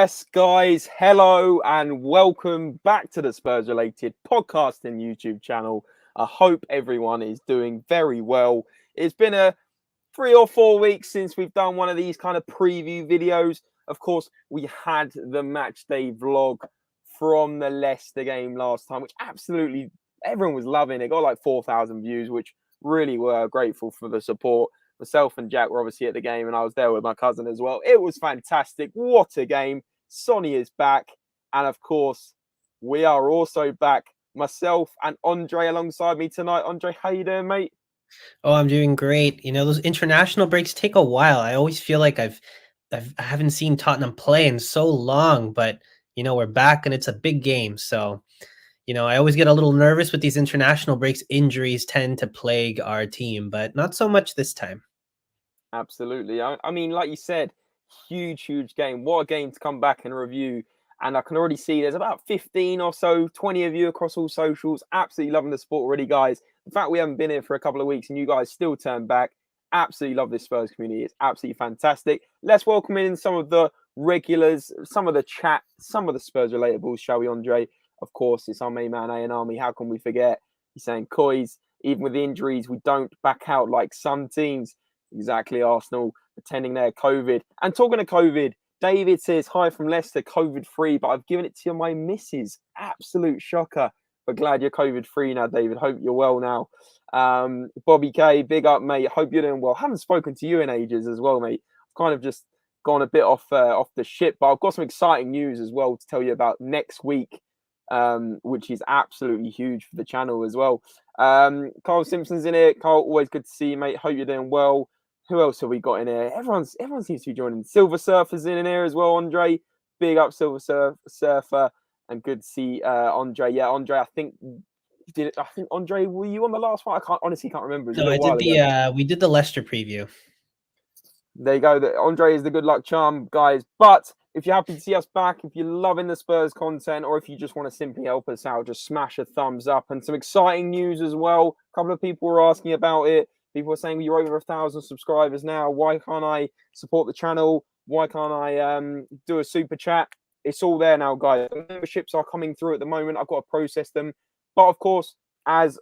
Yes, guys, hello and welcome back to the Spurs Related podcast and YouTube channel. I hope everyone is doing very well. It's been a 3 or 4 weeks since we've done one of these kind of preview videos. Of course, we had the match day vlog from the Leicester game last time, which absolutely everyone was loving. It got like 4,000 views, which really were grateful for the support. Myself and Jack were obviously at the game, and I was there with my cousin as well. It was fantastic. What a game. Sonny is back. And of course, we are also back. Myself and Andre alongside me tonight. Andre, how you doing, mate? Oh, I'm doing great. You know, those international breaks take a while. I always feel like I haven't seen Tottenham play in so long, but we're back and it's a big game. So, I always get a little nervous with these international breaks. Injuries tend to plague our team, but not so much this time. Absolutely. I mean, like you said, huge game. What a game to come back and review. And I can already see there's about 15 or so, 20 of you across all socials. Absolutely loving the sport already, guys. The fact we haven't been here for a couple of weeks and you guys still turn back. Absolutely love this Spurs community. It's absolutely fantastic. Let's welcome in some of the regulars, some of the chat, some of the Spurs relatables, shall we, Andre? Of course, it's our main man, A and Army. How can we forget? He's saying, COYS, even with injuries, we don't back out like some teams. Exactly, Arsenal attending their COVID. And talking of COVID, David says, hi from Leicester, COVID-free, but I've given it to my missus. Absolute shocker. But glad you're COVID-free now, David. Hope you're well now. Bobby K, big up, mate. Hope you're doing well. Haven't spoken to you in ages as well, mate. I've kind of just gone a bit off the ship, but I've got some exciting news as well to tell you about next week, which is absolutely huge for the channel as well. Carl Simpson's in it. Carl, always good to see you, mate. Hope you're doing well. Who else have we got in here? Everyone seems to be joining. Silver Surfer's in here as well, Andre. Big up, Silver Surfer. And good to see Andre. Yeah, Andre, I think Andre, were you on the last one? I honestly can't remember. It was No, a I little while did ago. we did the Leicester preview. There you go. Andre is the good luck charm, guys. But if you're happy to see us back, if you're loving the Spurs content, or if you just want to simply help us out, just smash a thumbs up. And some exciting news as well. A couple of people were asking about it. People are saying, you're over 1,000 subscribers now. Why can't I support the channel? Why can't I do a super chat? It's all there now, guys. The memberships are coming through at the moment. I've got to process them. But of course, as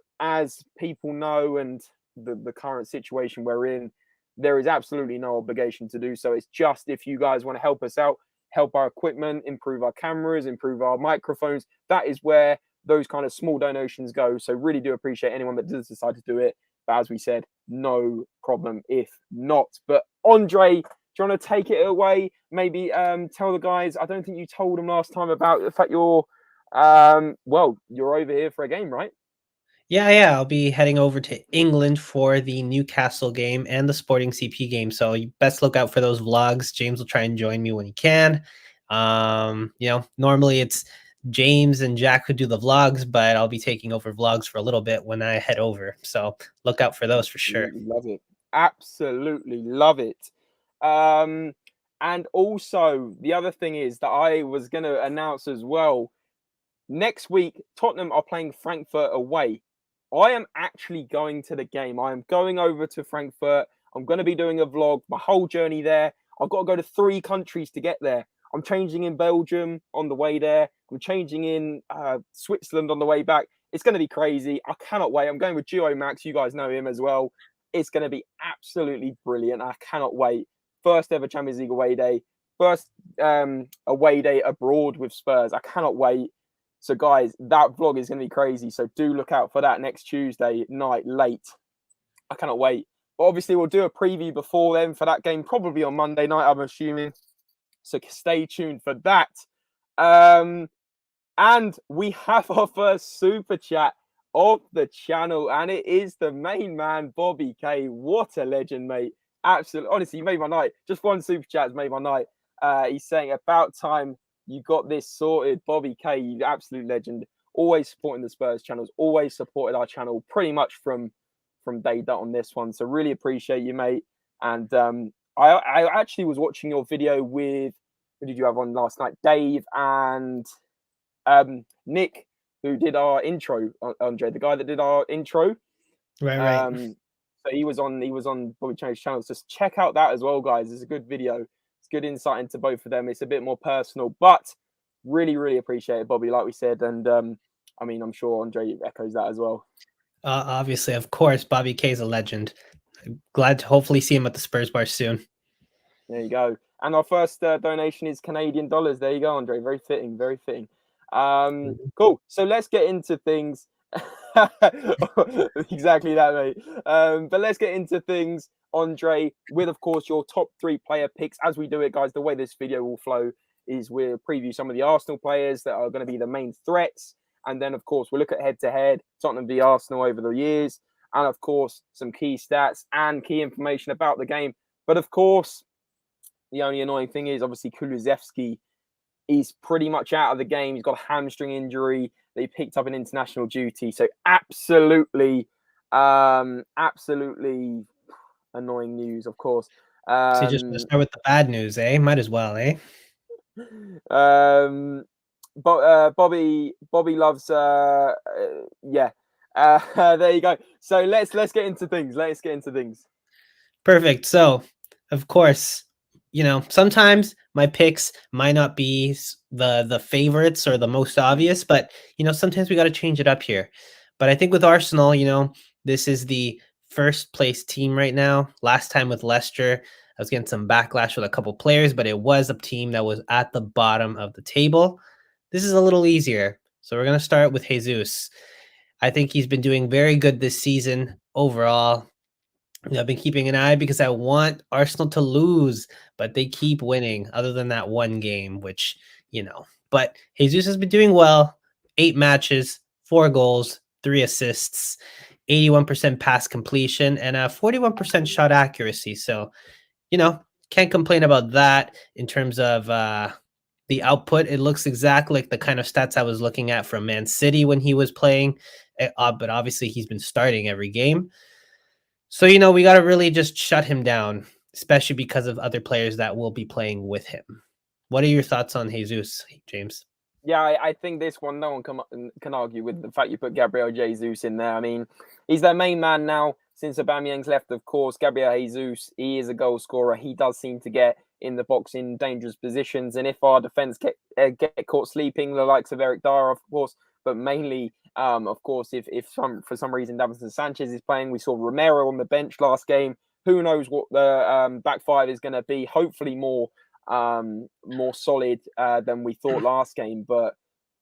people know, and the current situation we're in, there is absolutely no obligation to do so. It's just if you guys want to help us out, help our equipment, improve our cameras, improve our microphones, that is where those kind of small donations go. So really do appreciate anyone that does decide to do it. But as we said, no problem if not. But Andre, do you want to take it away? Maybe tell the guys, I don't think you told them last time about the fact you're over here for a game, right? Yeah, I'll be heading over to England for the Newcastle game and the Sporting CP game. So you best look out for those vlogs. James will try and join me when he can. Normally it's James and Jack who do the vlogs, but I'll be taking over vlogs for a little bit when I head over. So look out for those for sure. Love it. Absolutely love it. And also the other thing is that I was going to announce as well, next week, Tottenham are playing Frankfurt away. I am actually going to the game. I am going over to Frankfurt. I'm going to be doing a vlog, my whole journey there. I've got to go to 3 countries to get there. I'm changing in Belgium on the way there. I'm changing in Switzerland on the way back. It's going to be crazy. I cannot wait. I'm going with Duo Max. You guys know him as well. It's going to be absolutely brilliant. I cannot wait. First ever Champions League away day. First away day abroad with Spurs. I cannot wait. So, guys, that vlog is going to be crazy. So do look out for that next Tuesday night late. I cannot wait. But obviously, we'll do a preview before then for that game, probably on Monday night, I'm assuming. So stay tuned for that. And we have our first super chat of the channel, and it is the main man, Bobby K. What a legend, mate. Absolutely. Honestly, you made my night. Just one super chat has made my night. He's saying, about time you got this sorted. Bobby K, you absolute legend. Always supporting the Spurs channels. Always supported our channel pretty much from day dot on this one. So really appreciate you, mate. And I actually was watching your video with, who did you have on last night? Dave and Nick, who did our intro, Andre, the guy that did our intro. Right. So he was on Bobby Chang's channel. So check out that as well, guys. It's a good video. It's good insight into both of them. It's a bit more personal, but really, really appreciate it, Bobby, like we said. And I mean, I'm sure Andre echoes that as well. Obviously, of course, Bobby K is a legend. I'm glad to hopefully see him at the Spurs bar soon. There you go. And our first donation is Canadian dollars. There you go, Andre. Very fitting, very fitting. Cool. So let's get into things. Exactly that, mate. But let's get into things, Andre, with, of course, your top 3 player picks. As we do it, guys, the way this video will flow is we'll preview some of the Arsenal players that are going to be the main threats. And then, of course, we'll look at head-to-head, Tottenham v Arsenal over the years. And, of course, some key stats and key information about the game. But, of course, the only annoying thing is, obviously, Kulusevski is pretty much out of the game. He's got a hamstring injury. They picked up an international duty. So absolutely annoying news, of course. So you just want to start with the bad news, eh? Might as well, eh? But Bobby loves yeah. There you go. So let's get into things. Perfect. So, of course, you know, sometimes my picks might not be the favorites or the most obvious, but you know, sometimes we got to change it up here. But I think with Arsenal, you know, this is the first place team right now. Last time with Leicester, I was getting some backlash with a couple players, but it was a team that was at the bottom of the table. This is a little easier. So we're going to start with Jesus. I think he's been doing very good this season overall. I've been keeping an eye because I want Arsenal to lose, but they keep winning other than that one game, which, you know, but Jesus has been doing well. 8 matches, 4 goals, 3 assists, 81% pass completion, and a 41% shot accuracy. So, you know, can't complain about that in terms of the output. It looks exactly like the kind of stats I was looking at from Man City when he was playing, but obviously he's been starting every game. So, you know, we got to really just shut him down, especially because of other players that will be playing with him. What are your thoughts on Jesus, James? Yeah, I think this one, no one can argue with the fact you put Gabriel Jesus in there. I mean, he's their main man now since Aubameyang's left, of course. Gabriel Jesus, he is a goal scorer. He does seem to get in the box in dangerous positions. And if our defence get caught sleeping, the likes of Eric Dyer, of course, but mainly, of course, if for some reason Davinson Sanchez is playing, we saw Romero on the bench last game. Who knows what the back five is going to be? Hopefully more solid than we thought last game. But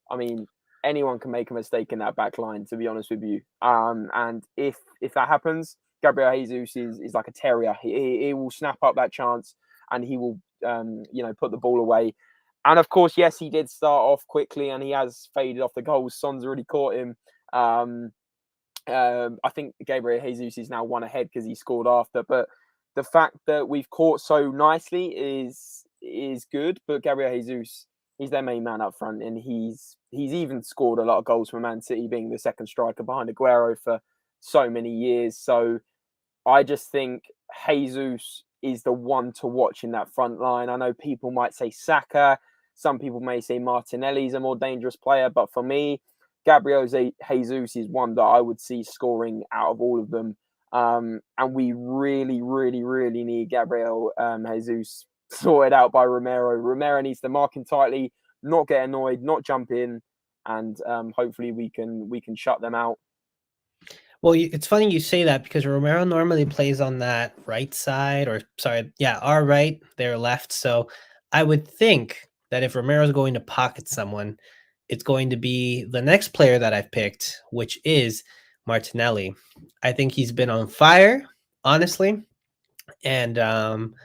I mean, anyone can make a mistake in that back line, to be honest with you. And if that happens, Gabriel Jesus is like a terrier. He will snap up that chance and he will put the ball away. And of course, yes, he did start off quickly and he has faded off the goals. Son's already caught him. I think Gabriel Jesus is now 1 ahead because he scored after. But the fact that we've caught so nicely is good. But Gabriel Jesus, he's their main man up front, and he's even scored a lot of goals for Man City, being the second striker behind Aguero for so many years. So I just think Jesus is the one to watch in that front line. I know people might say Saka. Some people may say Martinelli's a more dangerous player. But for me, Gabriel Jesus is one that I would see scoring out of all of them. And we really, really, really need Gabriel Jesus sorted out by Romero. Romero needs to mark him tightly, not get annoyed, not jump in, and hopefully we can shut them out. Well, it's funny you say that because Romero normally plays on that right side, our right, their left. So I would think that if Romero's going to pocket someone, it's going to be the next player that I've picked, which is Martinelli. I think he's been on fire, honestly. And, and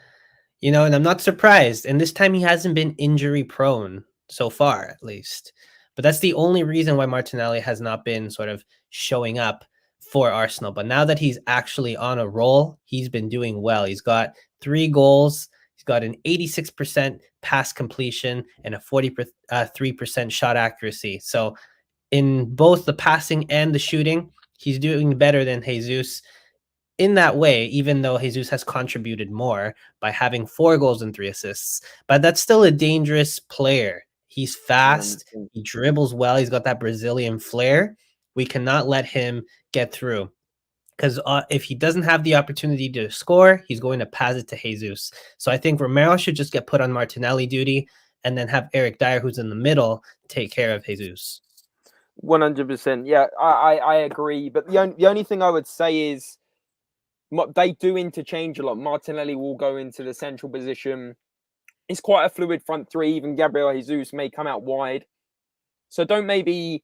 I'm not surprised. And this time he hasn't been injury prone so far, at least. But that's the only reason why Martinelli has not been sort of showing up for Arsenal. But now that he's actually on a roll, he's been doing well. He's got 3 goals. He's got an 86% pass completion and a 43% shot accuracy. So in both the passing and the shooting, he's doing better than Jesus in that way, even though Jesus has contributed more by having 4 goals and 3 assists. But that's still a dangerous player. He's fast. He dribbles well. He's got that Brazilian flair. We cannot let him get through. because if he doesn't have the opportunity to score, he's going to pass it to Jesus. So I think Romero should just get put on Martinelli duty and then have Eric Dyer, who's in the middle, take care of Jesus. 100%. Yeah, I agree. But the only thing I would say is they do interchange a lot. Martinelli will go into the central position. It's quite a fluid front three. Even Gabriel Jesus may come out wide. So don't maybe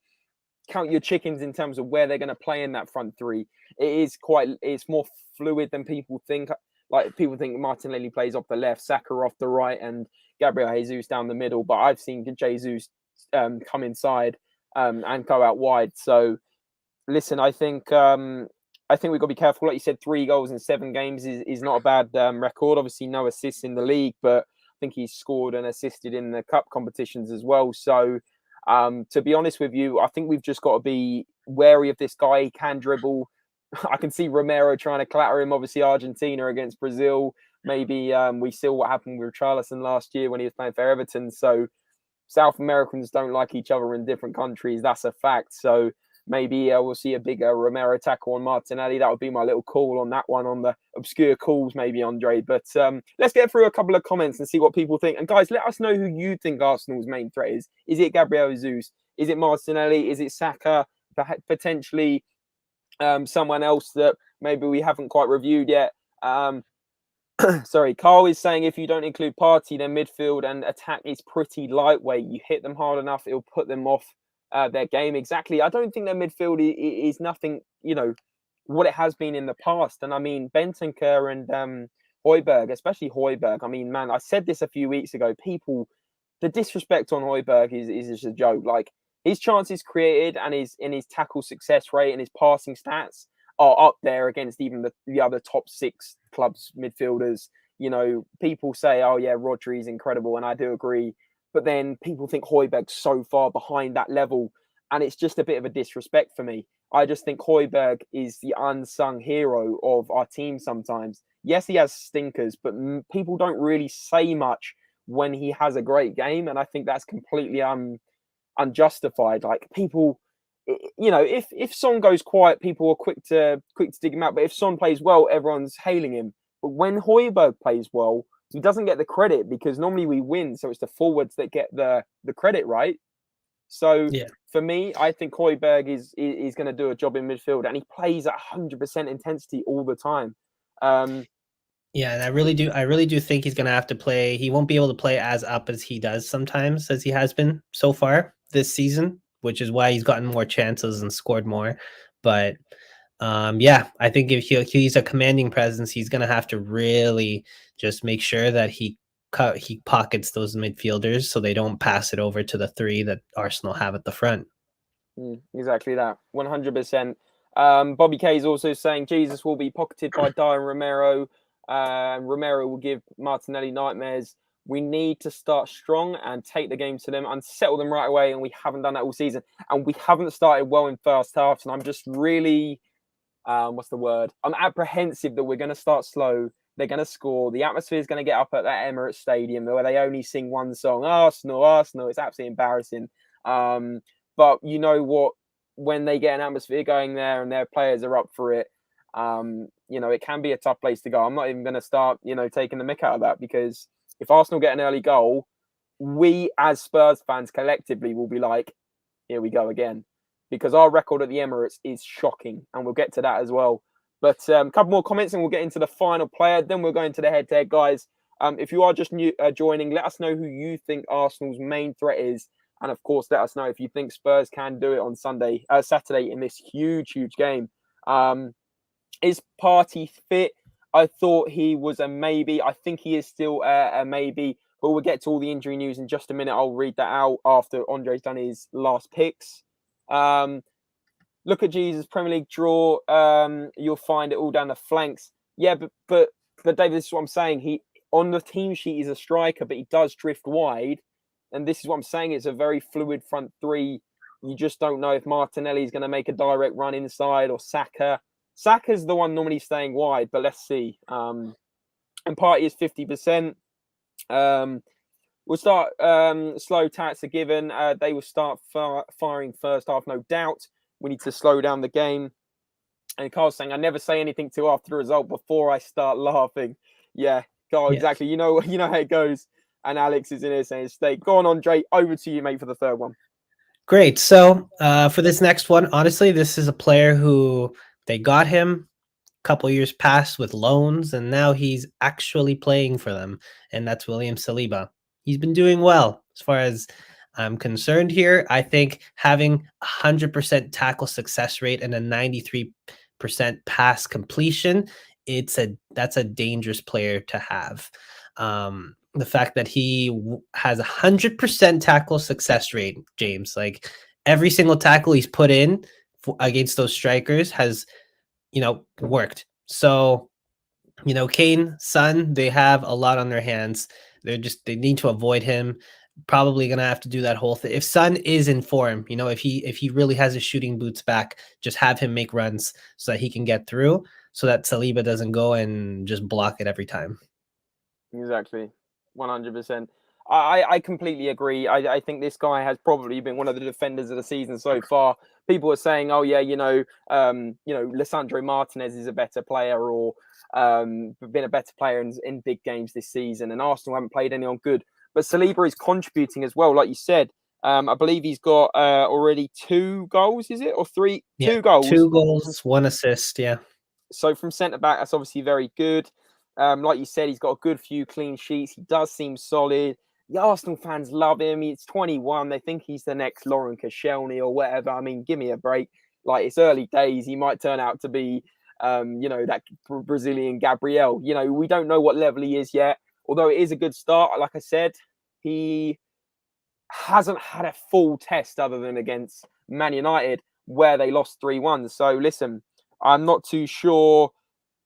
count your chickens in terms of where they're going to play in that front three. It's more fluid than people think. Like people think Martinelli plays off the left, Saka off the right, and Gabriel Jesus down the middle. But I've seen Jesus come inside and go out wide. So listen, I think we've got to be careful. Like you said, 3 goals in 7 games is not a bad record. Obviously, no assists in the league, but I think he's scored and assisted in the cup competitions as well. So, to be honest with you, I think we've just got to be wary of this guy. He can dribble. I can see Romero trying to clatter him. Obviously, Argentina against Brazil. Maybe we saw what happened with Richarlison last year when he was playing for Everton. So, South Americans don't like each other in different countries. That's a fact. So, maybe we'll see a bigger Romero tackle on Martinelli. That would be my little call on that one, on the obscure calls, maybe, Andre. But let's get through a couple of comments and see what people think. And guys, let us know who you think Arsenal's main threat is. Is it Gabriel Jesus? Is it Martinelli? Is it Saka? Potentially someone else that maybe we haven't quite reviewed yet. Sorry, Carl is saying if you don't include Partey, then midfield and attack is pretty lightweight. You hit them hard enough, it'll put them off their game. Exactly. I don't think their midfield is nothing, what it has been in the past. And I mean, Bentancur and Højbjerg, especially Højbjerg. I mean, man, I said this a few weeks ago. The disrespect on Højbjerg is just a joke. Like, his chances created and his tackle success rate and his passing stats are up there against even the other top 6 clubs midfielders. People say, oh yeah, Rodri's incredible, and I do agree. But then people think Højbjerg's so far behind that level, and it's just a bit of a disrespect for me. I just think Højbjerg is the unsung hero of our team sometimes. Yes, he has stinkers, but people don't really say much when he has a great game, and I think that's completely unjustified. Like, people, if Son goes quiet, people are quick to dig him out. But if Son plays well, everyone's hailing him. But when Højbjerg plays well, he doesn't get the credit, because normally we win, so it's the forwards that get the credit, right? So yeah, for me, I think Højbjerg is going to do a job in midfield, and he plays at 100% intensity all the time. Yeah, and I really do think he's going to have to play. He won't be able to play as up as he does sometimes, as he has been so far this season, which is why he's gotten more chances and scored more. But yeah, I think if he's a commanding presence, he's going to have to really just make sure that he pockets those midfielders so they don't pass it over to the 3 that Arsenal have at the front. Exactly that, 100%. Bobby K is also saying Jesus will be pocketed by Dyer and Romero. Romero will give Martinelli nightmares. We need to start strong and take the game to them and settle them right away, and we haven't done that all season. And we haven't started well in first half, and I'm just really, I'm apprehensive that we're going to start slow. They're going to score. The atmosphere is going to get up at that Emirates Stadium where they only sing one song, Arsenal, Arsenal. It's absolutely embarrassing. But you know what? When they get an atmosphere going there and their players are up for it, it can be a tough place to go. I'm not even going to start, taking the mick out of that, because if Arsenal get an early goal, we as Spurs fans collectively will be like, here we go again, because our record at the Emirates is shocking, and we'll get to that as well. But a couple more comments and we'll get into the final player. Then we'll go into the head-to-head, guys. If you are just joining, let us know who you think Arsenal's main threat is. And of course, let us know if you think Spurs can do it on Saturday in this huge, huge game. Is Partey fit? I thought he was a maybe. I think he is still a maybe. But we'll get to all the injury news in just a minute. I'll read that out after Andre's done his last picks. Look at Jesus' Premier League draw. You'll find it all down the flanks. Yeah, but David, this is what I'm saying. He on the team sheet is a striker, but he does drift wide. And this is what I'm saying. It's a very fluid front 3. You just don't know if Martinelli is going to make a direct run inside or Saka. Saka's the one normally staying wide, but let's see. And Partey is 50%. We'll start slow tats are given. They will start firing first half, no doubt. We need to slow down the game. And Carl's saying, I never say anything till after the result before I start laughing. Yeah, Carl, Yeah. exactly. You know how it goes. And Alex is in here saying, "Stay." Go on, Andre. Over to you, mate, for the third one. Great. So for this next one, honestly, this is a player who they got him a couple years past with loans, and now he's actually playing for them, and that's William Saliba. He's been doing well as far as I'm concerned here. I think having 100% tackle success rate and a 93% pass completion, that's a dangerous player to have. The fact that he has 100% tackle success rate, James, like every single tackle he's put in against those strikers has, worked. So, Kane, Son, they have a lot on their hands. They need to avoid him. Probably gonna have to do that whole thing. If Son is in form, if he really has his shooting boots back, just have him make runs so that he can get through, so that Saliba doesn't go and just block it every time. Exactly. 100%. I completely agree. I think this guy has probably been one of the defenders of the season so far. People are saying, oh yeah, Lisandro Martinez is a better player, or been a better player in big games this season, and Arsenal haven't played anyone good. But Saliba is contributing as well, like you said. I believe he's got already 2 goals, is it? Or 3? Yeah, 2 goals. 2 goals, 1 assist, yeah. So from centre back, that's obviously very good. Like you said, he's got a good few clean sheets. He does seem solid. The Arsenal fans love him. He's 21. They think he's the next Lauren Koscielny or whatever. I mean, give me a break. Like, it's early days. He might turn out to be, that Brazilian Gabriel. We don't know what level he is yet. Although it is a good start. Like I said, he hasn't had a full test other than against Man United, where they lost 3-1. So listen, I'm not too sure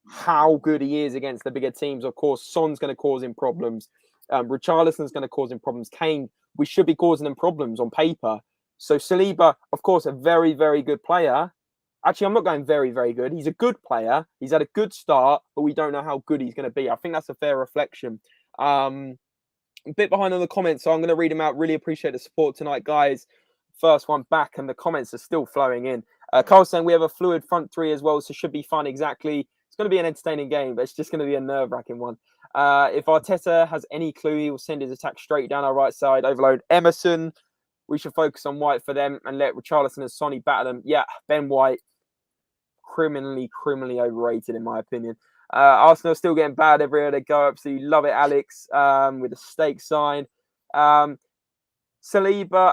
how good he is against the bigger teams. Of course, Son's going to cause him problems. Richarlison's going to cause him problems. Kane, we should be causing him problems on paper. So Saliba, of course, a very, very good player. Actually, I'm not going very, very good. He's a good player. He's had a good start, but we don't know how good he's going to be. I think that's a fair reflection. A bit behind on the comments, so I'm going to read them out. Really appreciate the support tonight, guys. First one back, and the comments are still flowing in. Carl's saying we have a fluid front three as well, so should be fun. Exactly. It's going to be an entertaining game, but it's just going to be a nerve-wracking one. If Arteta has any clue, he will send his attack straight down our right side, overload Emerson. We should focus on White for them and let Richarlison and Sonny batter them. Yeah, Ben White, criminally overrated in my opinion. Arsenal still getting bad everywhere they go. Absolutely love it, Alex, with the stake sign. Saliba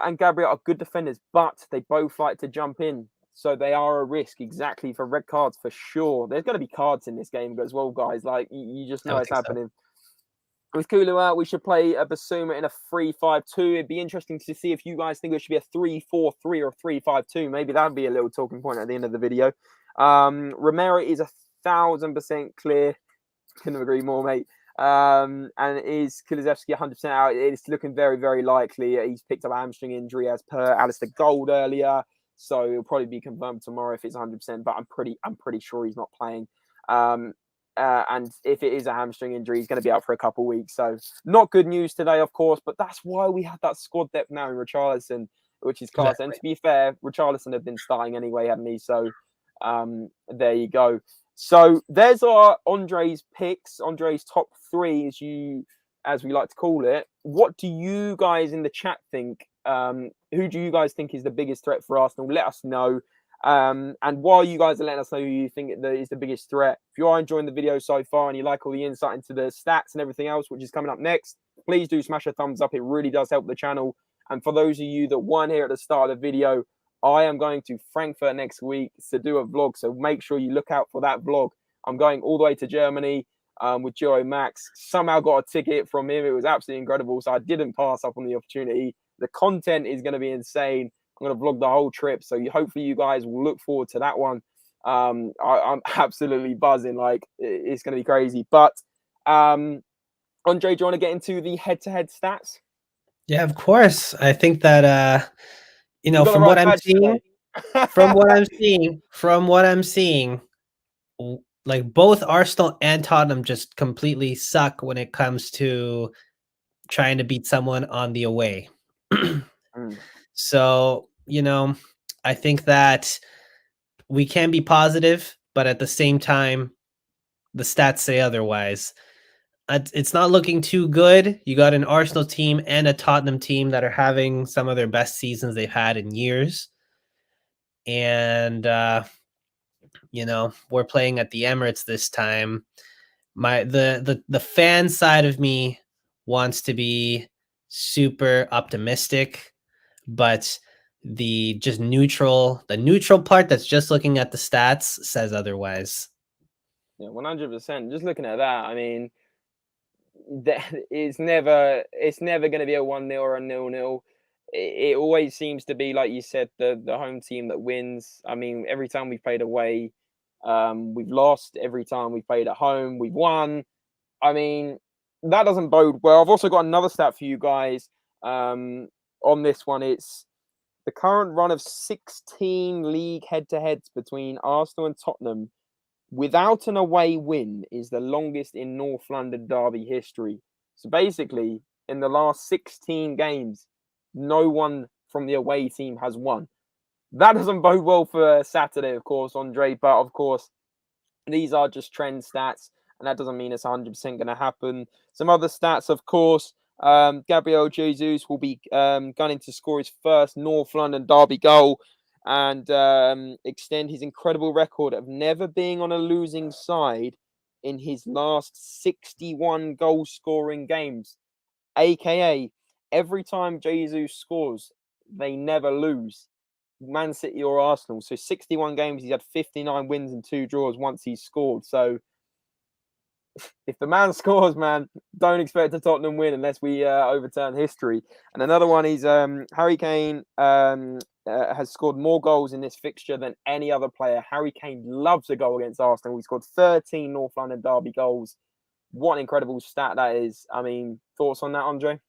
and Gabriel are good defenders, but they both like to jump in. So they are a risk, exactly, for red cards for sure. There's going to be cards in this game as well, guys. Like, you just know it's happening. So. With Kulu out, we should play a Bissouma in a 3-5-2. It'd be interesting to see if you guys think it should be a 3-4-3 or 3-5-2. Maybe that would be a little talking point at the end of the video. Romero is 1,000% clear. Couldn't agree more, mate. And is Kulusevski 100% out? It's looking very, very likely. He's picked up a hamstring injury as per Alistair Gold earlier. So it'll probably be confirmed tomorrow if it's 100%, but I'm pretty sure he's not playing. And if it is a hamstring injury, he's going to be out for a couple of weeks. So not good news today, of course, but that's why we have that squad depth now in Richarlison, which is class. Exactly. And to be fair, Richarlison had been starting anyway, hadn't he? So there you go. So there's our Andre's picks, Andre's top 3, as we like to call it. What do you guys in the chat think? Who do you guys think is the biggest threat for Arsenal? Let us know. And while you guys are letting us know who you think is the biggest threat, if you are enjoying the video so far and you like all the insight into the stats and everything else, which is coming up next, please do smash a thumbs up. It really does help the channel. And for those of you that weren't here at the start of the video, I am going to Frankfurt next week to do a vlog. So make sure you look out for that vlog. I'm going all the way to Germany with Giro Max. Somehow got a ticket from him. It was absolutely incredible. So I didn't pass up on the opportunity. The content is going to be insane. I'm going to vlog the whole trip. So hopefully you guys will look forward to that one. I'm absolutely buzzing. Like, it's going to be crazy. But Andre, do you want to get into the head-to-head stats? Yeah, of course. I think that, from what I'm seeing, from what I'm seeing, like both Arsenal and Tottenham just completely suck when it comes to trying to beat someone on the away. So, I think that we can be positive but at the same time, the stats say otherwise. It's not looking too good. You got an Arsenal team and a Tottenham team that are having some of their best seasons they've had in years. And, we're playing at the Emirates this time. The fan side of me wants to be super optimistic, but the neutral part that's just looking at the stats says otherwise. Yeah, 100%. Just looking at that, I mean, it's never going to be a 1-0 or a 0-0. It always seems to be, like you said, the home team that wins. I mean, every time we've played away, we've lost. Every time we've played at home, we've won. I mean, that doesn't bode well. I've also got another stat for you guys on this one. It's the current run of 16 league head-to-heads between Arsenal and Tottenham without an away win is the longest in North London derby history. So basically, in the last 16 games, no one from the away team has won. That doesn't bode well for Saturday, of course, Andre, but of course, these are just trend stats, and that doesn't mean it's 100% going to happen. Some other stats, of course, Gabriel Jesus will be gunning to score his first North London derby goal and extend his incredible record of never being on a losing side in his last 61 goal-scoring games. AKA, every time Jesus scores, they never lose. Man City or Arsenal. So 61 games, he's had 59 wins and 2 draws once he's scored. So if the man scores, man, don't expect a Tottenham win unless we overturn history. And another one is Harry Kane has scored more goals in this fixture than any other player. Harry Kane loves a goal against Arsenal. He scored 13 North London derby goals. What an incredible stat that is. I mean, thoughts on that, Andre?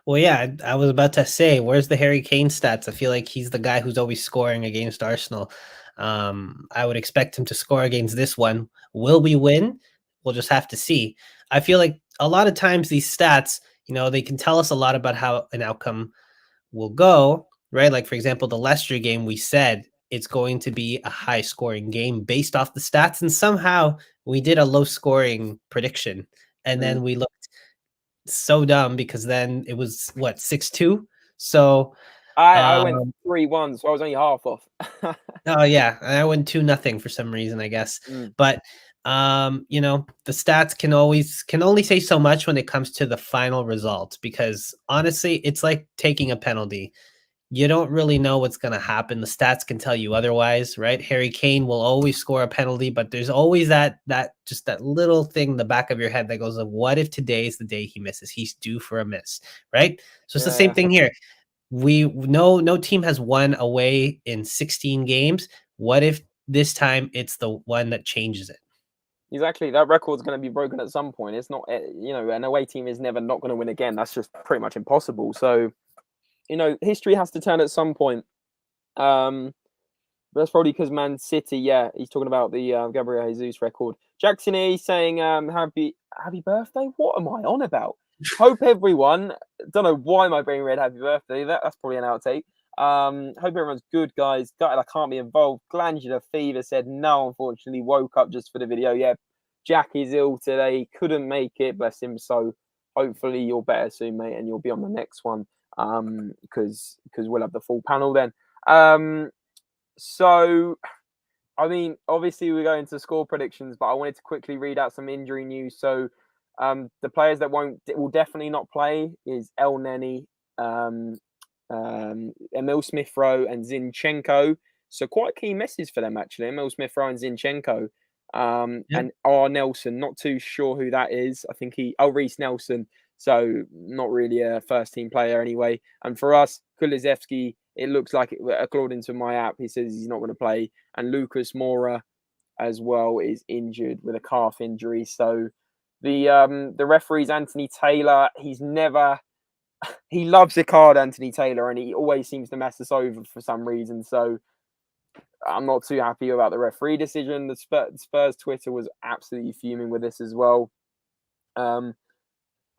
Well, yeah, I was about to say, where's the Harry Kane stats? I feel like he's the guy who's always scoring against Arsenal. I would expect him to score against this one. Will we win? We'll just have to see. I feel like a lot of times these stats, they can tell us a lot about how an outcome will go, right? Like, for example, the Leicester game, we said it's going to be a high scoring game based off the stats. And somehow we did a low scoring prediction. And then we looked so dumb because then it was what, 6-2. So I went 3-1, so I was only half off. oh yeah, I went 2-0 for some reason, I guess. But the stats can only say so much when it comes to the final result, because honestly, it's like taking a penalty. You don't really know what's going to happen. The stats can tell you otherwise, right? Harry Kane will always score a penalty, but there's always that little thing in the back of your head that goes, what if today is the day he misses? He's due for a miss, right? So it's the same thing here. We know no team has won away in 16 games. What if this time it's the one that changes it? Exactly. That record's going to be broken at some point. It's not, an away team is never not going to win again. That's just pretty much impossible. So, history has to turn at some point. That's probably because Man City, he's talking about the Gabriel Jesus record. Jackson E saying, happy birthday? What am I on about? Hope everyone, don't know why my brain read happy birthday. That's probably an outtake. Hope everyone's good, guys. Gutted I can't be involved. Glandular fever said no, unfortunately. Woke up just for the video. Yeah, Jack is ill today. Couldn't make it, bless him. So hopefully you're better soon, mate, and you'll be on the next one. Because we'll have the full panel then. So, I mean, obviously we're going to score predictions, but I wanted to quickly read out some injury news. So, the players that will definitely not play is El Neni, Emil Smith-Rowe and Zinchenko. So quite key misses for them, actually. Emil Smith-Rowe and Zinchenko. And R. Nelson, not too sure who that is. I think Reece Nelson. So not really a first team player anyway. And for us, Kulusevski, it looks like, according to my app, he says he's not going to play. And Lucas Moura as well is injured with a calf injury. So the referee's Anthony Taylor. He loves the card, Anthony Taylor, and he always seems to mess us over for some reason. So I'm not too happy about the referee decision. The Spurs Twitter was absolutely fuming with this as well.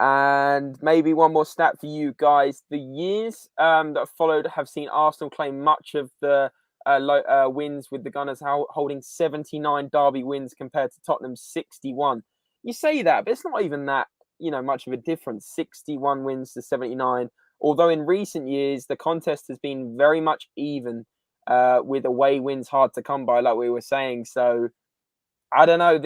And maybe one more stat for you guys. The years that followed have seen Arsenal claim much of the wins, with the Gunners holding 79 derby wins compared to Tottenham's 61. You say that, but it's not even that, much of a difference. 61 wins to 79. Although in recent years, the contest has been very much even, with away wins hard to come by, like we were saying. So, I don't know.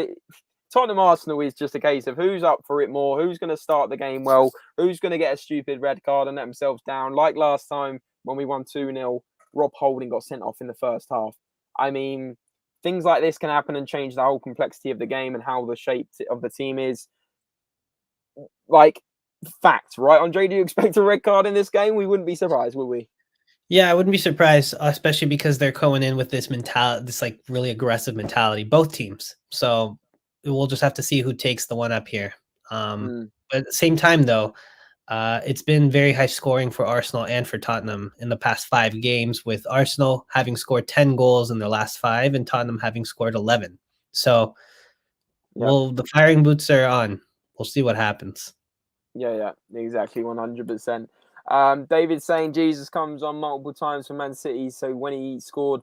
Tottenham Arsenal is just a case of who's up for it more, who's going to start the game well, who's going to get a stupid red card and let themselves down. Like last time when we won 2-0, Rob Holding got sent off in the first half. I mean, things like this can happen and change the whole complexity of the game and how the shape of the team is. Like, fact, right? Andre, do you expect a red card in this game? We wouldn't be surprised, would we? Yeah, I wouldn't be surprised, especially because they're going in with this mentality, this like really aggressive mentality, both teams. So we'll just have to see who takes the one up here. But at the same time, though, it's been very high scoring for Arsenal and for Tottenham in the past 5 games, with Arsenal having scored 10 goals in their last 5 and Tottenham having scored 11. So the firing boots are on. We'll see what happens. Yeah, exactly, 100%. David's saying Jesus comes on multiple times for Man City, so when he scored,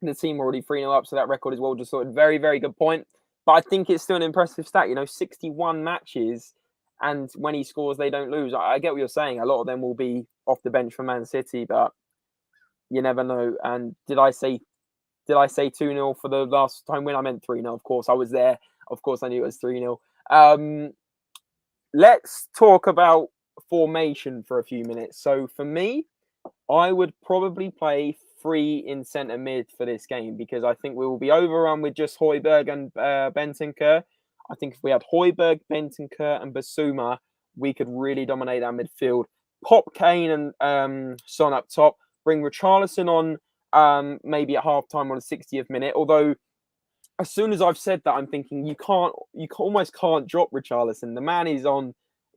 the team were already 3-0 up, so that record is well just sorted. Very, very good point. But I think it's still an impressive stat. 61 matches, and when he scores, they don't lose. I get what you're saying. A lot of them will be off the bench for Man City, but you never know. And did I say 2-0 for the last time win? I meant 3-0. Of course, I was there. Of course, I knew it was 3-0. Let's talk about formation for a few minutes. So for me, I would probably play 3 in centre mid for this game, because I think we will be overrun with just Højbjerg and Bentancur. I think if we had Højbjerg, Bentancur and Bissouma, we could really dominate our midfield. Pop Kane and Son up top. Bring Richarlison on maybe at half-time on the 60th minute. Although, as soon as I've said that, I'm thinking you almost can't drop Richarlison. The man is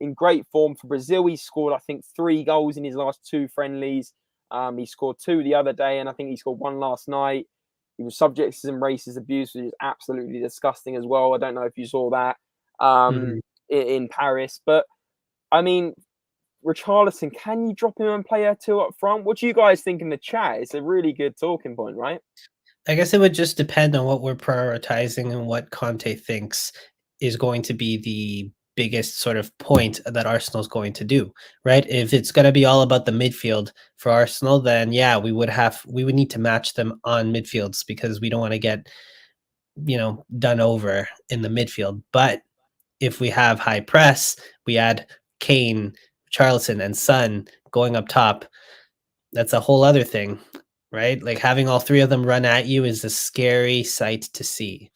in great form for Brazil. He scored, I think, 3 goals in his last 2 friendlies. He scored 2 the other day, and I think he scored 1 last night. He was subject to some racist abuse, which is absolutely disgusting as well. I don't know if you saw that in Paris. But, I mean, Richarlison, can you drop him and play a 2 up front? What do you guys think in the chat? It's a really good talking point, right? I guess it would just depend on what we're prioritizing and what Conte thinks is going to be the biggest sort of point that Arsenal is going to do, right? If it's going to be all about the midfield for Arsenal, then yeah, we would need to match them on midfields, because we don't want to get, done over in the midfield. But if we have high press, we add Kane, Richarlison, and Son going up top. That's a whole other thing, right? Like, having all 3 of them run at you is a scary sight to see.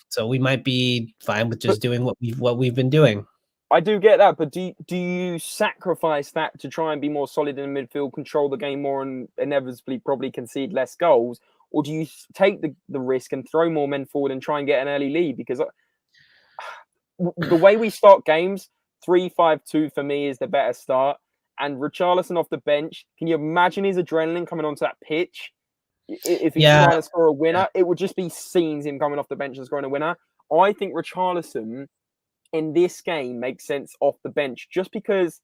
So we might be fine with just doing what we've been doing. I do get that, but do you sacrifice that to try and be more solid in the midfield, control the game more, and inevitably probably concede less goals? Or do you take the risk and throw more men forward and try and get an early lead? Because the way we start games, 3-5-2 for me is the better start. And Richarlison off the bench, can you imagine his adrenaline coming onto that pitch? If he's trying to score a winner, it would just be scenes him coming off the bench and scoring a winner. I think Richarlison in this game makes sense off the bench, just because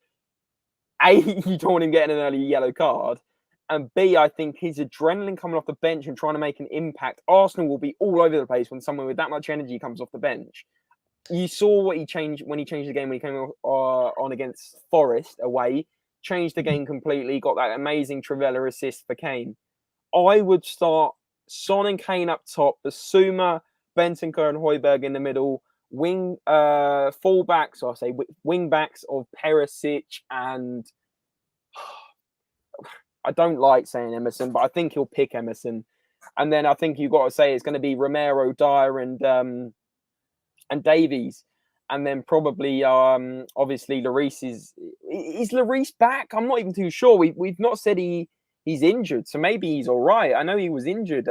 A, you don't want him getting an early yellow card, and B, I think his adrenaline coming off the bench and trying to make an impact. Arsenal will be all over the place when someone with that much energy comes off the bench. You saw what he changed when he changed the game when he came on against Forest away, changed the game completely, got that amazing Trivela assist for Kane. I would start Son and Kane up top, Bissouma, Bentancur and Højbjerg in the middle, fullbacks, or I say wing backs of Perisic and I don't like saying Emerson, but I think he'll pick Emerson. And then I think you've got to say it's going to be Romero, Dyer, and Davies. And then probably, obviously, Lloris is Lloris back? I'm not even too sure. We've not said he's injured, so maybe he's all right. I know he was injured.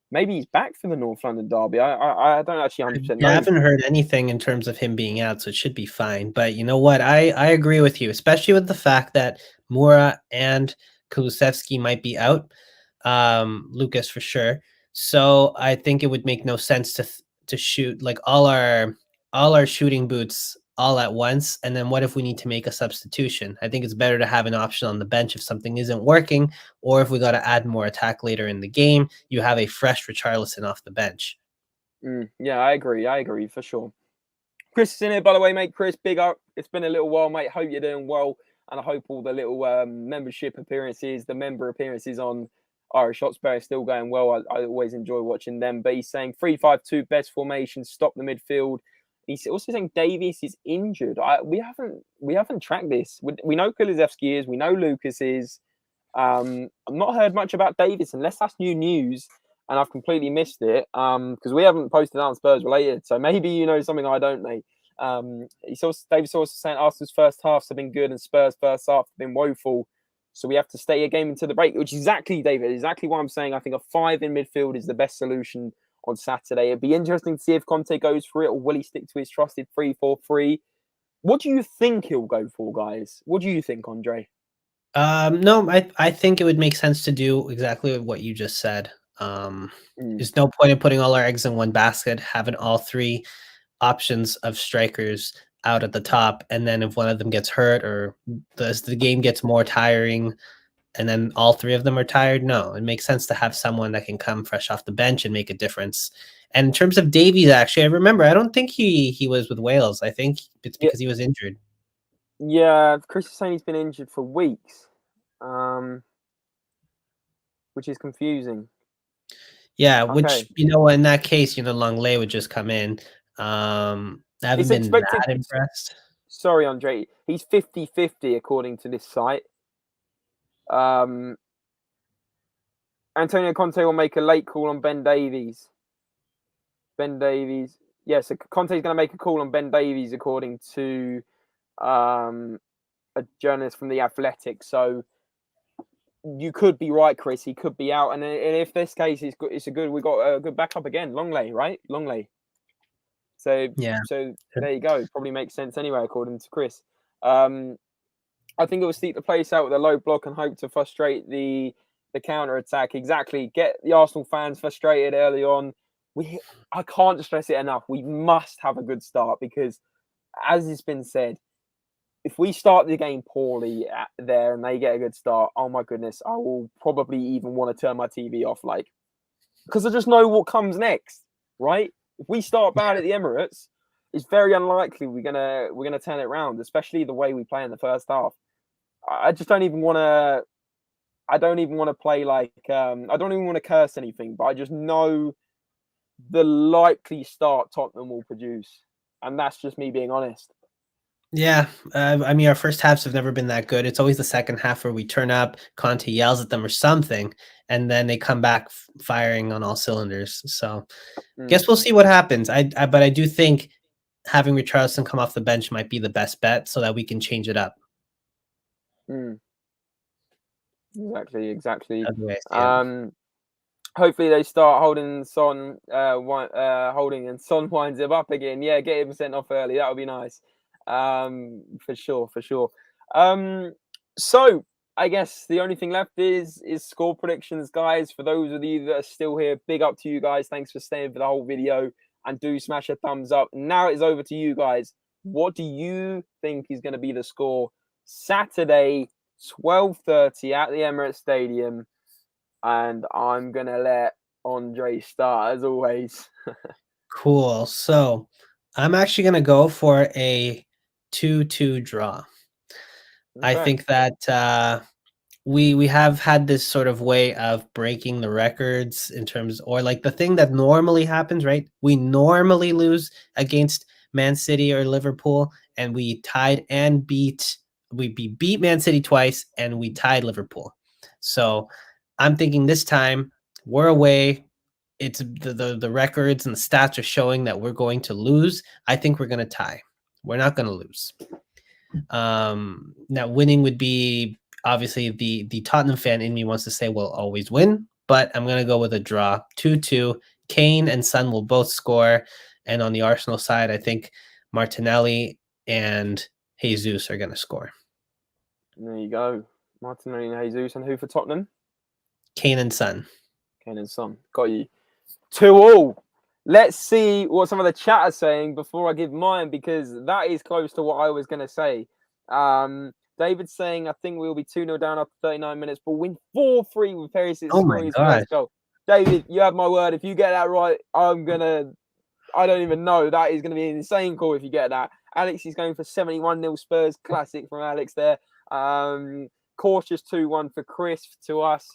Maybe he's back for the North London derby. I don't actually 100% know. I haven't heard anything in terms of him being out, so it should be fine. But you know what? I agree with you, especially with the fact that Moura and Kulusevski might be out. Lucas for sure. So I think it would make no sense to shoot like all our shooting boots all at once? And then what if we need to make a substitution? I think it's better to have an option on the bench if something isn't working, or if we got to add more attack later in the game, you have a fresh Richarlison off the bench. Yeah, I agree for sure. Chris is in here, by the way, mate. Chris, big up. It's been a little while, mate. Hope you're doing well. And I hope all the little membership appearances, the member appearances on Irish Hotspur are still going well. I always enjoy watching them. But he's saying 3-5-2, best formation, stop the midfield. He's also saying Davies is injured. We haven't tracked this. We know Kulusevski is. We know Lucas is. I've not heard much about Davies unless that's new news and I've completely missed it because we haven't posted on Spurs related. So maybe you know something I don't, mate. Davis also saying Arsenal's first halves have been good and Spurs' first half have been woeful. So we have to stay a game into the break, which is exactly, David, exactly what I'm saying. I think a 5 in midfield is the best solution on Saturday. It'd be interesting to see if Conte goes for it or will he stick to his trusted 3-4-3. What do you think he'll go for, guys? What do you think, Andre? No, I think it would make sense to do exactly what you just said. There's no point in putting all our eggs in one basket, having all 3 options of strikers out at the top, and then if one of them gets hurt or the game gets more tiring and then all 3 of them are tired, no, it makes sense to have someone that can come fresh off the bench and make a difference. And in terms of Davies, actually, I remember, I don't think he was with Wales. I think it's because he was injured. Yeah, Chris is saying he's been injured for weeks, which is confusing. Yeah, which, in that case, Lenglet would just come in. I haven't been that impressed. Sorry, Andre. He's 50-50 according to this site. Antonio Conte will make a late call on Ben Davies. Yeah, so Conte's going to make a call on Ben Davies according to a journalist from The Athletic. So you could be right, Chris. He could be out. And if this case is good, we got a good backup again. Lenglet, right? Lenglet. So there you go. Probably makes sense anyway, according to Chris. I think it will seek the place out with a low block and hope to frustrate the counter attack. Exactly. Get the Arsenal fans frustrated early on. I can't stress it enough. We must have a good start because, as it's been said, if we start the game poorly there and they get a good start, oh my goodness, I will probably even want to turn my TV off, because I just know what comes next, right? If we start bad at the Emirates, it's very unlikely we're gonna turn it around, especially the way we play in the first half. I just don't even want to. I don't even want to play I don't even want to curse anything, but I just know the likely start Tottenham will produce, and that's just me being honest. Yeah, I mean, our first halves have never been that good. It's always the second half where we turn up, Conte yells at them or something, and then they come back firing on all cylinders. So, guess we'll see what happens. But I do think having Richarlison come off the bench might be the best bet so that we can change it up. Exactly. Hopefully they start holding Son, and Son winds him up again. Yeah, get him sent off early. That would be nice. For sure. So I guess the only thing left is score predictions, guys. For those of you that are still here, big up to you guys. Thanks for staying for the whole video, and do smash a thumbs up. Now it's over to you guys. What do you think is going to be the score Saturday, 12:30 at the Emirates Stadium? And I'm going to let Andre start, as always. Cool. So I'm actually going to go for a 2-2 draw. Okay. I think that we have had this sort of way of breaking the records in terms, or the thing that normally happens, right? We normally lose against Man City or Liverpool, and we tied and beat Man City twice, and we tied Liverpool. So I'm thinking this time we're away. It's the records and the stats are showing that we're going to lose. I think we're going to tie. We're not going to lose. Now winning would be, obviously the Tottenham fan in me wants to say we'll always win, but I'm going to go with a draw, 2-2. Kane and Son will both score. And on the Arsenal side, I think Martinelli and Jesus are going to score. There you go. Martinelli and Jesus. And who for Tottenham? Kane and Son. Kane and Son. Got you. 2-2. Let's see what some of the chat are saying before I give mine, because that is close to what I was going to say. David's saying, I think we'll be 2-0 down after 39 minutes, but win 4-3 with Perisic Oh my scoring his gosh. first goal. David, you have my word. If you get that right, I don't even know. That is going to be an insane call if you get that. Alex is going for 71-0 Spurs. Classic from Alex there. Cautious 2-1 for Chris to us.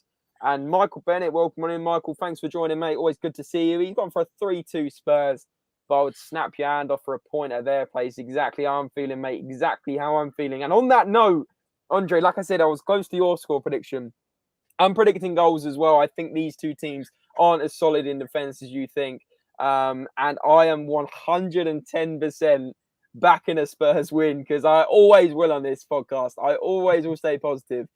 And Michael Bennett, welcome on in, Michael. Thanks for joining, mate. Always good to see you. He's gone for a 3-2 Spurs, but I would snap your hand off for a point at their place. Exactly how I'm feeling, mate. Exactly how I'm feeling. And on that note, Andre, like I said, I was close to your score prediction. I'm predicting goals as well. I think these two teams aren't as solid in defence as you think. And I am 110% backing a Spurs win, because I always will on this podcast. I always will stay positive.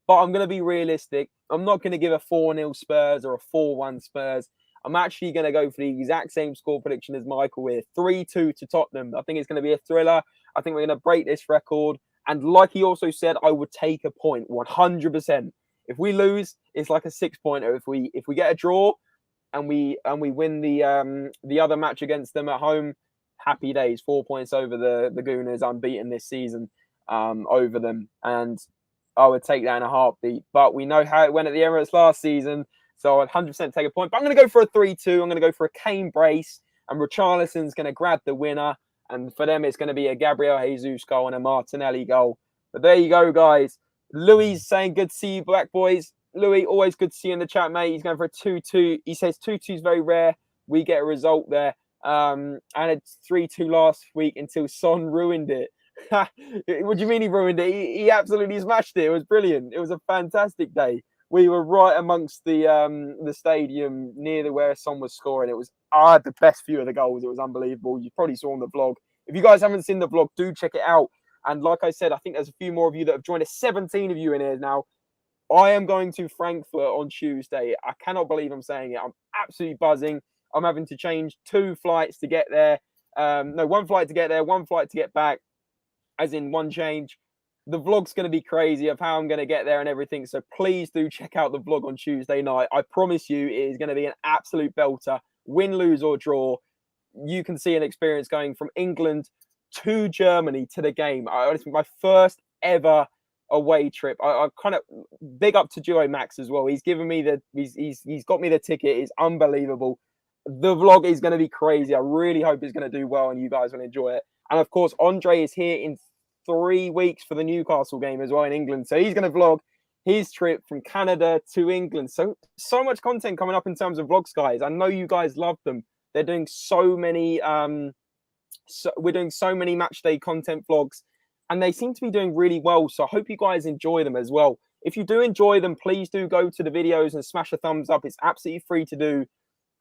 But I'm going to be realistic. I'm not going to give a 4-0 Spurs or a 4-1 Spurs. I'm actually going to go for the exact same score prediction as Michael here. 3-2 to Tottenham. I think it's going to be a thriller. I think we're going to break this record. And like he also said, I would take a point 100%. If we lose, it's like a 6-pointer. If we get a draw and we win the other match against them at home, happy days. 4 points over the Gooners, unbeaten this season over them. And I would take that in a heartbeat. But we know how it went at the Emirates last season, so I'd 100% take a point. But I'm going to go for a 3-2. I'm going to go for a Kane brace, and Richarlison's going to grab the winner. And for them, it's going to be a Gabriel Jesus goal and a Martinelli goal. But there you go, guys. Louis saying, good to see you, Black Boys. Louis, always good to see you in the chat, mate. He's going for a 2-2. He says 2-2 is very rare. We get a result there. And it's 3-2 last week until Son ruined it. What do you mean he ruined it? He absolutely smashed it. It was brilliant. It was a fantastic day. We were right amongst the stadium near where Son was scoring. It was the best view of the goals. It was unbelievable. You probably saw on the vlog. If you guys haven't seen the vlog, do check it out. And like I said, I think there's a few more of you that have joined us. 17 of you in here now. I am going to Frankfurt on Tuesday. I cannot believe I'm saying it. I'm absolutely buzzing. I'm having to change 2 flights to get there. No, 1 flight to get there, 1 flight to get back, as in 1 change. The vlog's going to be crazy of how I'm going to get there and everything. So please do check out the vlog on Tuesday night. I promise you it is going to be an absolute belter. Win, lose or draw. You can see an experience going from England to Germany to the game. It's my first ever away trip. I kind of big up to Duo Max as well. He's given me he's got me the ticket. It's unbelievable. The vlog is going to be crazy. I really hope it's going to do well and you guys will enjoy it. And of course, Andre is here in 3 weeks for the Newcastle game as well in England. So he's going to vlog his trip from Canada to England. So much content coming up in terms of vlogs, guys. I know you guys love them. They're doing so many. We're doing so many match day content vlogs, and they seem to be doing really well. So I hope you guys enjoy them as well. If you do enjoy them, please do go to the videos and smash a thumbs up. It's absolutely free to do,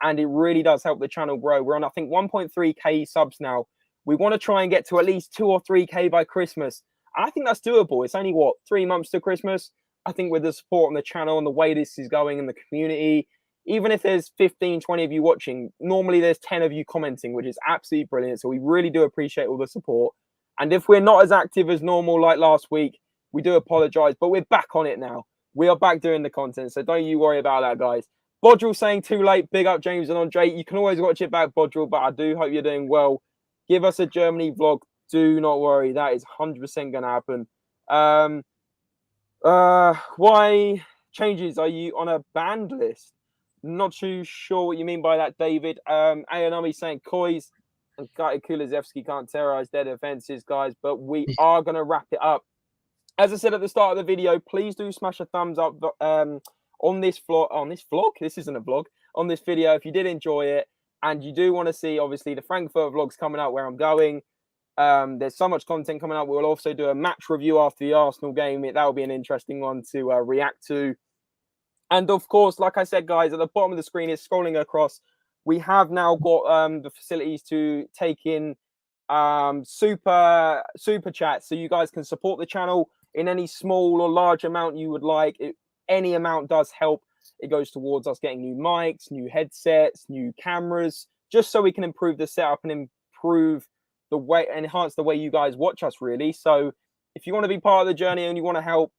and it really does help the channel grow. We're on, I think, 1.3k subs now. We want to try and get to at least 2 or 3k by Christmas. And I think that's doable. It's only, 3 months to Christmas? I think with the support on the channel and the way this is going in the community, even if there's 15, 20 of you watching, normally there's 10 of you commenting, which is absolutely brilliant. So we really do appreciate all the support. And if we're not as active as normal like last week, we do apologize, but we're back on it now. We are back doing the content, so don't you worry about that, guys. Bodril saying too late. Big up, James and Andre. You can always watch it back, Bodril, but I do hope you're doing well. Give us a Germany vlog. Do not worry. That is 100% going to happen. Why changes? Are you on a banned list? Not too sure what you mean by that, David. Ayanami saying COYS and Kulusevski can't terrorize their defenses, guys, but we are going to wrap it up. As I said at the start of the video, please do smash a thumbs up on this vlog. This isn't a vlog. On this video, if you did enjoy it and you do want to see, obviously, the Frankfurt vlogs coming out where I'm going. There's so much content coming out. We'll also do a match review after the Arsenal game. That will be an interesting one to react to. And of course, like I said, guys, at the bottom of the screen is scrolling across. We have now got the facilities to take in super chats, so you guys can support the channel in any small or large amount you would like. Any amount does help. It goes towards us getting new mics, new headsets, new cameras, just so we can improve the setup and improve the way, enhance the way you guys watch us, really. So if you want to be part of the journey and you want to help,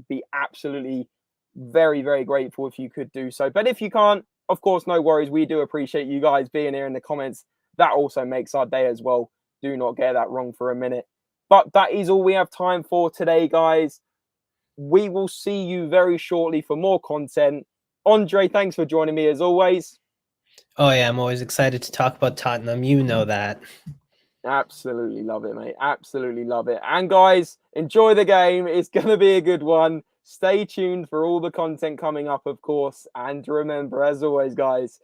be absolutely very, very grateful if you could do so. But if you can't, of course, no worries. We do appreciate you guys being here in the comments. That also makes our day as well. Do not get that wrong for a minute. But that is all we have time for today, guys. We will see you very shortly for more content. Andre, thanks for joining me as always. Oh yeah, I'm always excited to talk about Tottenham. You know that. Absolutely love it, mate. Absolutely love it. And guys, enjoy the game. It's going to be a good one. Stay tuned for all the content coming up, of course. And remember, as always, guys,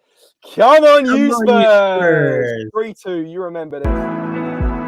come on, you Spurs! 3-2, you remember this.